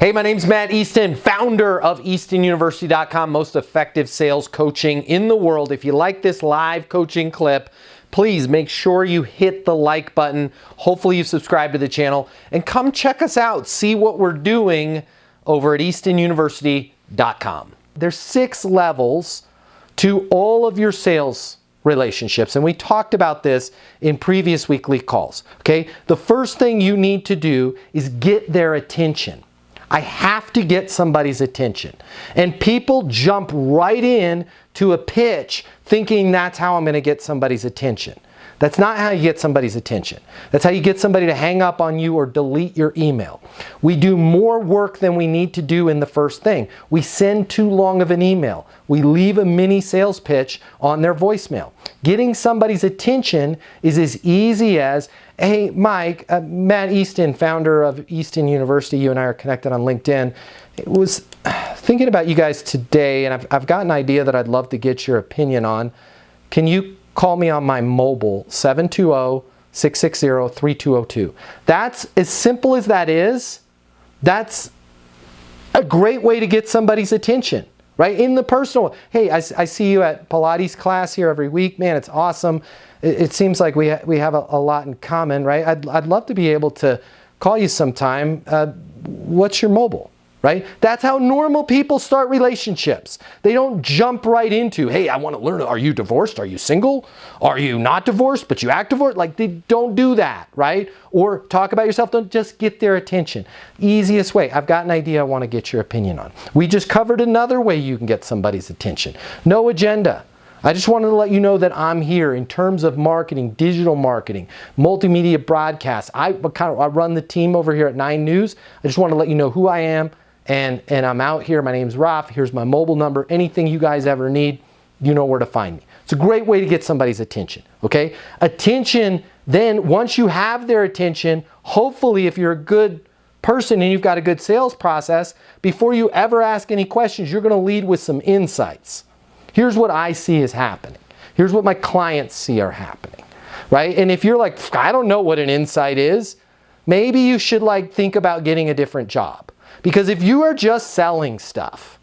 Hey, my name's Matt Easton, founder of EastonUniversity.com, most effective sales coaching in the world. If you like this live coaching clip, please make sure you hit the like button. Hopefully you subscribe to the channel and come check us out. See what we're doing over at EastonUniversity.com. There's 6 levels to all of your sales relationships, and we talked about this in previous weekly calls. Okay, the first thing you need to do is get their attention. I have to get somebody's attention. And people jump right in to a pitch thinking that's how I'm going to get somebody's attention. That's not how you get somebody's attention. That's how you get somebody to hang up on you or delete your email. We do more work than we need to do in the first thing. We send too long of an email. We leave a mini sales pitch on their voicemail. Getting somebody's attention is as easy as, hey, Mike, Matt Easton, founder of Easton University, you and I are connected on LinkedIn. I was thinking about you guys today, and I've got an idea that I'd love to get your opinion on. Can you call me on my mobile, 720-660-3202. That's as simple as that is. That's a great way to get somebody's attention, right? In the personal, hey, I see you at Pilates class here every week. Man, it's awesome. It seems like we have a lot in common, right? I'd love to be able to call you sometime. What's your mobile? Right? That's how normal people start relationships. They don't jump right into, hey, I want to learn, are you divorced? Are you single? Are you not divorced, but you act divorced? Like, they don't do that, right? Or talk about yourself, don't just get their attention. Easiest way, I've got an idea I want to get your opinion on. We just covered another way you can get somebody's attention. No agenda. I just wanted to let you know that I'm here in terms of marketing, digital marketing, multimedia broadcast. I run the team over here at 9 News. I just want to let you know who I am. And I'm out here. My name's Raf. Here's my mobile number. Anything you guys ever need, you know where to find me. It's a great way to get somebody's attention, okay? Attention, then once you have their attention, hopefully if you're a good person and you've got a good sales process, before you ever ask any questions, you're going to lead with some insights. Here's what I see is happening. Here's what my clients see are happening, right? And if you're like, I don't know what an insight is, maybe you should think about getting a different job. Because if you are just selling stuff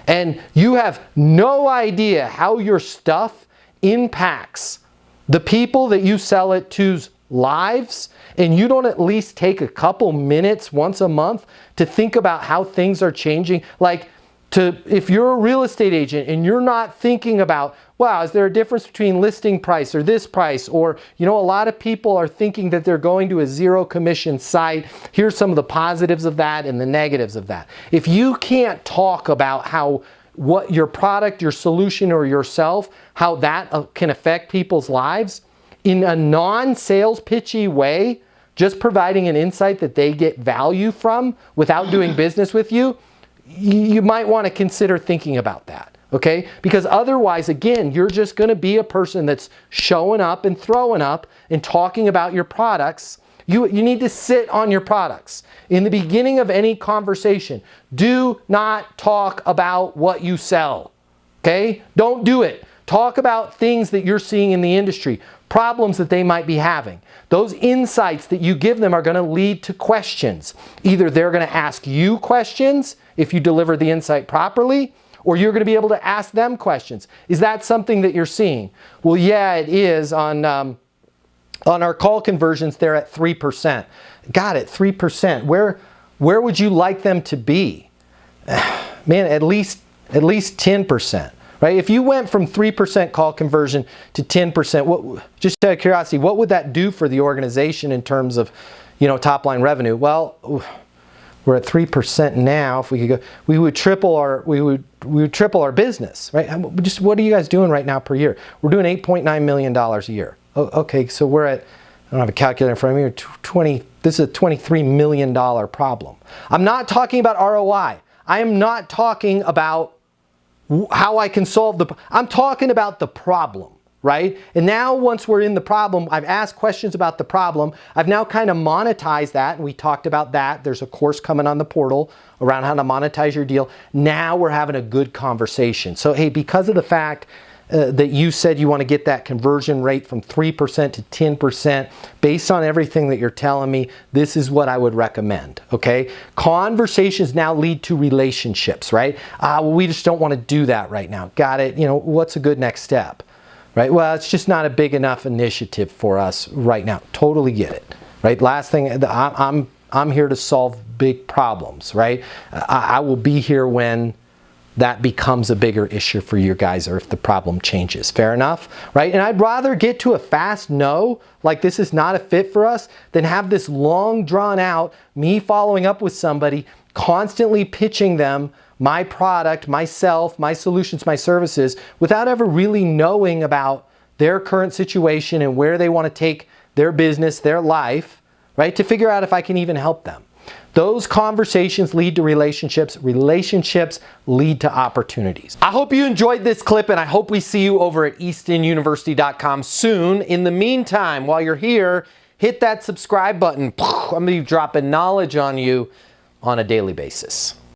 and you have no idea how your stuff impacts the people that you sell it to's lives, and you don't at least take a couple minutes once a month to think about how things are changing, if you're a real estate agent and you're not thinking about, wow, is there a difference between listing price or this price? Or, a lot of people are thinking that they're going to a zero commission site. Here's some of the positives of that and the negatives of that. If you can't talk about what your product, your solution, or yourself, how that can affect people's lives in a non-sales pitchy way, just providing an insight that they get value from without doing business with you, you might want to consider thinking about that, okay? Because otherwise, again, you're just going to be a person that's showing up and throwing up and talking about your products. You need to sit on your products. In the beginning of any conversation, do not talk about what you sell, okay? Don't do it. Talk about things that you're seeing in the industry, problems that they might be having. Those insights that you give them are going to lead to questions. Either they're going to ask you questions if you deliver the insight properly, or you're going to be able to ask them questions. Is that something that you're seeing? Well, yeah, it is. On our call conversions, they're at 3%. Got it, 3%. Where would you like them to be? Man, at least 10%. Right? If you went from 3% call conversion to 10%, just out of curiosity, what would that do for the organization in terms of, top line revenue? Well, we're at 3% now. If we could go, we would triple our business, right? Just what are you guys doing right now per year? We're doing $8.9 million a year. Oh, okay, so we're at, I don't have a calculator in front of me, this is a $23 million problem. I'm not talking about ROI. I am not talking about how I can solve I'm talking about the problem, right? And now once we're in the problem, I've asked questions about the problem. I've now kind of monetized that, and we talked about that. There's a course coming on the portal around how to monetize your deal. Now we're having a good conversation. So hey, because of the fact that you said you want to get that conversion rate from 3% to 10, based on everything that you're telling me, this is what I would recommend, okay? Conversations now lead to relationships, right? Well, we just don't want to do that right now. Got it. You know, what's a good next step, right? Well, it's just not a big enough initiative for us right now. Totally get it, right? Last thing, I'm here to solve big problems, right? I will be here when that becomes a bigger issue for you guys, or if the problem changes. Fair enough, right? And I'd rather get to a fast no, like this is not a fit for us, than have this long drawn out, me following up with somebody, constantly pitching them my product, myself, my solutions, my services, without ever really knowing about their current situation and where they want to take their business, their life, right? To figure out if I can even help them. Those conversations lead to relationships. Relationships lead to opportunities. I hope you enjoyed this clip, and I hope we see you over at eastonuniversity.com soon. In the meantime, while you're here, hit that subscribe button. I'm going to be dropping knowledge on you on a daily basis.